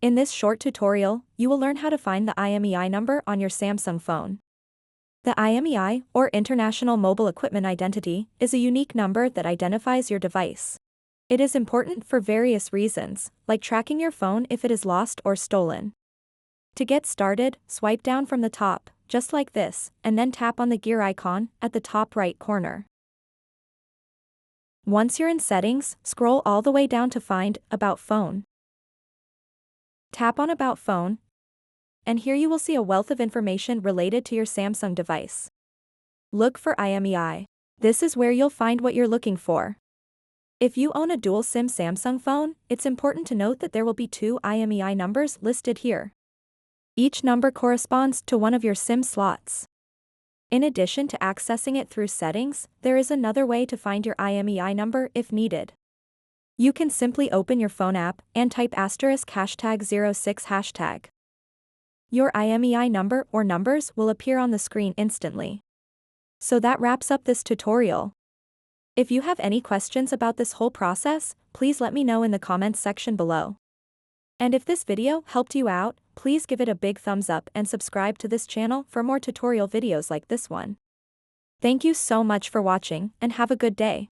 In this short tutorial, you will learn how to find the IMEI number on your Samsung phone. The IMEI, or International Mobile Equipment Identity, is a unique number that identifies your device. It is important for various reasons, like tracking your phone if it is lost or stolen. To get started, swipe down from the top, just like this, and then tap on the gear icon at the top right corner. Once you're in Settings, scroll all the way down to find About Phone. Tap on About Phone, and here you will see a wealth of information related to your Samsung device. Look for IMEI. This is where you'll find what you're looking for. If you own a dual SIM Samsung phone, it's important to note that there will be two IMEI numbers listed here. Each number corresponds to one of your SIM slots. In addition to accessing it through Settings, there is another way to find your IMEI number if needed. You can simply open your phone app and type ##06#. Your IMEI number or numbers will appear on the screen instantly. So that wraps up this tutorial. If you have any questions about this whole process, please let me know in the comments section below. And if this video helped you out, please give it a big thumbs up and subscribe to this channel for more tutorial videos like this one. Thank you so much for watching and have a good day.